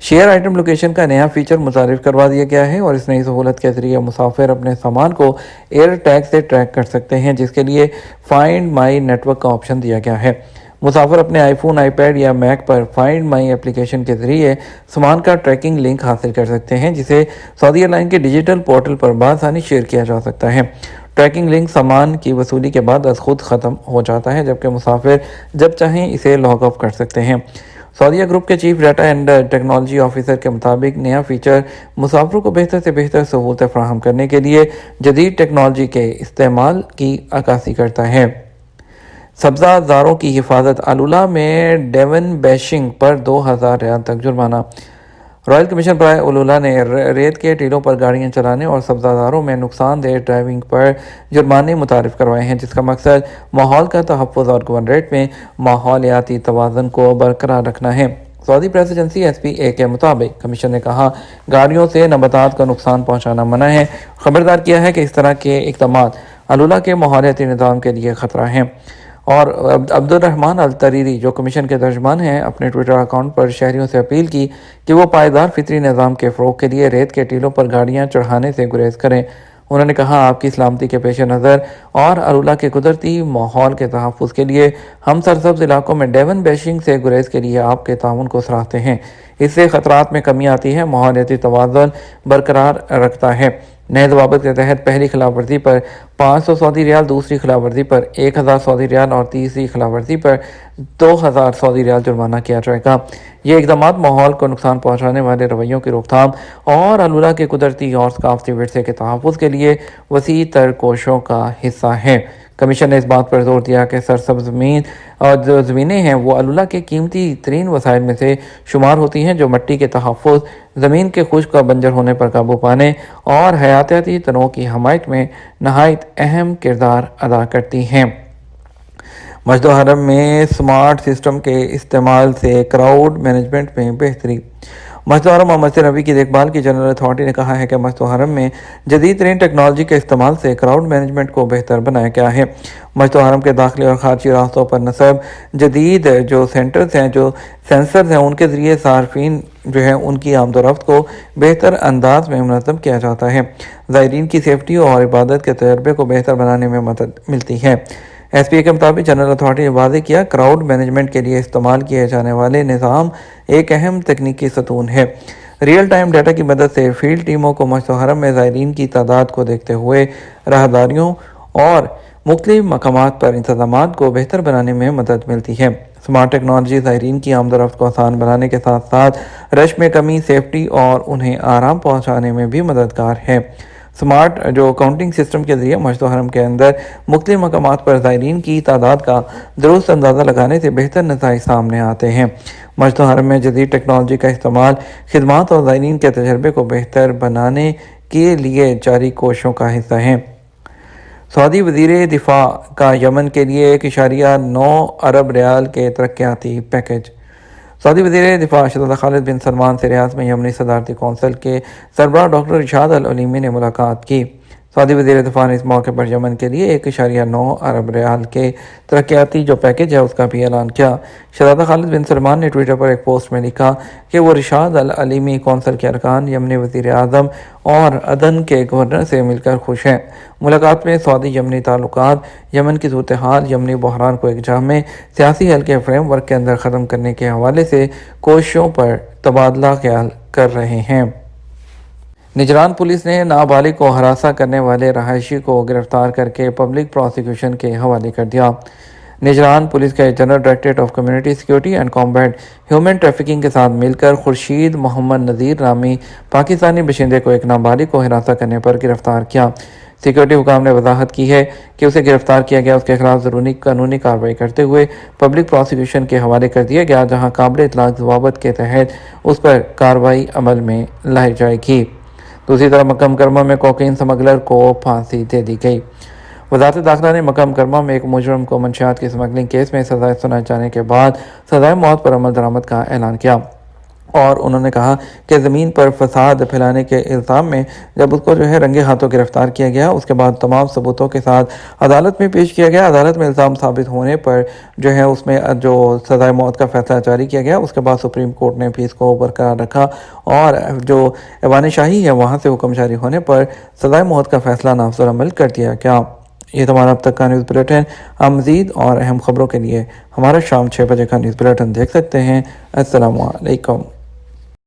Share item location کا نیا feature متعارف کروا دیا گیا ہے اور اس نئی سہولت کے ذریعے مسافر اپنے سامان کو ایئر ٹیگ سے ٹریک کر سکتے ہیں، جس کے لیے فائنڈ مائی نیٹ ورک کا آپشن دیا گیا ہے۔ مسافر اپنے آئی فون، آئی پیڈ یا میک پر فائنڈ مائی اپلیکیشن کے ذریعے سامان کا ٹریکنگ لنک حاصل کر سکتے ہیں، جسے سعودی ایئر لائن کے ڈیجیٹل پورٹل پر بآسانی شیئر کیا جا سکتا ہے۔ ٹریکنگ لنک سامان کی وصولی کے بعد از خود ختم ہو جاتا ہے، جبکہ مسافر جب چاہیں اسے لاگ آف کر سکتے ہیں۔ سعودیہ گروپ کے chief data and technology officer کے مطابق نیا فیچر مسافروں کو بہتر سے بہتر سہولتیں فراہم کرنے کے لیے جدید ٹیکنالوجی کے استعمال کی عکاسی کرتا ہے۔ سبزہ زاروں کی حفاظت، الولا میں ڈیون بیشنگ پر 2000 ریال تک جرمانہ۔ رائل کمیشن برائے الولا نے ریت کے ٹیلوں پر گاڑیاں چلانے اور سبزہ زاروں میں نقصان دہ ڈرائیونگ پر جرمانے متعارف کروائے ہیں، جس کا مقصد ماحول کا تحفظ اور گورنریٹ میں ماحولیاتی توازن کو برقرار رکھنا ہے۔ سعودی پریس ایجنسی SPA کے مطابق کمیشن نے کہا گاڑیوں سے نباتات کا نقصان پہنچانا منع ہے، خبردار کیا ہے کہ اس طرح کے اقدامات الولا کے ماحولیاتی نظام کے لیے خطرہ ہیں۔ اور عبد الرحمن الطریری، جو کمیشن کے ترجمان ہیں، اپنے ٹویٹر اکاؤنٹ پر شہریوں سے اپیل کی کہ وہ پائیدار فطری نظام کے فروغ کے لیے ریت کے ٹیلوں پر گاڑیاں چڑھانے سے گریز کریں۔ انہوں نے کہا آپ کی سلامتی کے پیش نظر اور الولا کے قدرتی ماحول کے تحفظ کے لیے ہم سرسبز علاقوں میں ڈیون بیشنگ سے گریز کے لیے آپ کے تعاون کو سراہتے ہیں۔ اس سے خطرات میں کمی آتی ہے، ماحولیاتی توازن برقرار رکھتا ہے۔ نئے ضوابط کے تحت پہلی خلاف ورزی پر 500 سعودی ریال، دوسری خلاف ورزی پر 1000 سعودی ریال اور تیسری خلاف ورزی پر 2000 سعودی ریال جرمانہ کیا جائے گا۔ یہ اقدامات ماحول کو نقصان پہنچانے والے رویوں کی روک تھام اور الولا کے قدرتی اور ثقافتی ورثے کے تحفظ کے لیے وسیع تر کوششوں کا حصہ ہے۔ کمیشن نے اس بات پر زور دیا کہ سرسبز زمین اور جو زمینیں ہیں وہ الولا کے قیمتی ترین وسائل میں سے شمار ہوتی ہیں، جو مٹی کے تحفظ، زمین کے خشک اور بنجر ہونے پر قابو پانے اور حیاتیاتی تنوع کی حمایت میں نہایت اہم کردار ادا کرتی ہیں۔ مسجد الحرم میں سمارٹ سسٹم کے استعمال سے کراؤڈ مینجمنٹ میں بہتری۔ مسجد الحرم اور مسجد نبوی کی دیکھ بھال کی جنرل اتھارٹی نے کہا ہے کہ مسجد الحرم میں جدید ترین ٹیکنالوجی کے استعمال سے کراؤڈ مینجمنٹ کو بہتر بنایا گیا ہے۔ مسجد الحرم کے داخلی اور خارجی راستوں پر نصب جدید جو سینٹرز ہیں، جو سینسرز ہیں، ان کے ذریعے صارفین جو ہے ان کی آمد و رفت کو بہتر انداز میں منظم کیا جاتا ہے۔ زائرین کی سیفٹی اور عبادت کے تجربے کو بہتر بنانے میں مدد ملتی ہے۔ SPA کے مطابق جنرل اتھارٹی نے واضح کیا کراؤڈ مینجمنٹ کے لیے استعمال کیے جانے والے نظام ایک اہم تکنیکی ستون ہے۔ ریئل ٹائم ڈیٹا کی مدد سے فیلڈ ٹیموں کو مسجد الحرم میں زائرین کی تعداد کو دیکھتے ہوئے راہداریوں اور مختلف مقامات پر انتظامات کو بہتر بنانے میں مدد ملتی ہے۔ سمارٹ ٹیکنالوجی زائرین کی آمد و رفت کو آسان بنانے کے ساتھ ساتھ رش میں کمی، سیفٹی اور انہیں آرام پہنچانے میں بھی مددگار ہے۔ سمارٹ جو کاؤنٹنگ سسٹم کے ذریعے مسجد الحرم کے اندر مختلف مقامات پر زائرین کی تعداد کا درست اندازہ لگانے سے بہتر نتائج سامنے آتے ہیں۔ مسجد الحرم میں جدید ٹیکنالوجی کا استعمال خدمات اور زائرین کے تجربے کو بہتر بنانے کے لیے جاری کوششوں کا حصہ ہے۔ سعودی وزیر دفاع کا یمن کے لیے 1.9 ارب ریال کے ترقیاتی پیکج۔ سعودی وزیر دفاع شہزادہ خالد بن سلمان سے ریاض میں یمنی صدارتی کونسل کے سربراہ ڈاکٹر رشاد العلیمی نے ملاقات کی۔ سعودی وزیر دفاع نے اس موقع پر یمن کے لیے 1.9 ارب ریال کے ترقیاتی جو پیکج ہے اس کا بھی اعلان کیا۔ شہزادہ خالد بن سلمان نے ٹویٹر پر ایک پوسٹ میں لکھا کہ وہ رشاد العلیمی کونسل کے ارکان، یمنی وزیر اعظم اور عدن کے گورنر سے مل کر خوش ہیں۔ ملاقات میں سعودی یمنی تعلقات، یمن کی صورتحال، یمنی بحران کو ایک جامع سیاسی حل کے فریم ورک کے اندر ختم کرنے کے حوالے سے کوششوں پر تبادلہ خیال کر رہے ہیں۔ نجران پولیس نے نابالغ کو ہراساں کرنے والے رہائشی کو گرفتار کر کے پبلک پراسیکیوشن کے حوالے کر دیا۔ نجران پولیس کے general directorate of community security and combat human trafficking کے ساتھ مل کر خورشید محمد نذیر نامی پاکستانی باشندے کو ایک نابالغ کو ہراساں کرنے پر گرفتار کیا۔ سیکیورٹی حکام نے وضاحت کی ہے کہ اسے گرفتار کیا گیا، اس کے خلاف ضروری قانونی کارروائی کرتے ہوئے پبلک پراسیکیوشن کے حوالے کر دیا گیا، جہاں قابل اطلاق ضوابط کے تحت اس پر کارروائی عمل میں لائی جائے گی۔ دوسری طرف مکہ مکرمہ میں کوکین سمگلر کو پھانسی دے دی گئی۔ وزارت داخلہ نے مکہ مکرمہ میں ایک مجرم کو منشیات کی سمگلنگ کیس میں سزائے سنائے جانے کے بعد سزائے موت پر عمل درآمد کا اعلان کیا۔ اور انہوں نے کہا کہ زمین پر فساد پھیلانے کے الزام میں جب اس کو رنگے ہاتھوں گرفتار کیا گیا، اس کے بعد تمام ثبوتوں کے ساتھ عدالت میں پیش کیا گیا، عدالت میں الزام ثابت ہونے پر اس میں جو سزائے موت کا فیصلہ جاری کیا گیا، اس کے بعد سپریم کورٹ نے بھی اس کو برقرار رکھا اور جو ایوان شاہی ہے وہاں سے حکم جاری ہونے پر سزائے موت کا فیصلہ نافذ العمل کر دیا گیا۔ یہ تمہارا اب تک کا نیوز بلیٹن۔ آپ مزید اور اہم خبروں کے لیے ہمارا شام 6 بجے کا نیوز بلیٹن دیکھ سکتے ہیں۔ السلام علیکم۔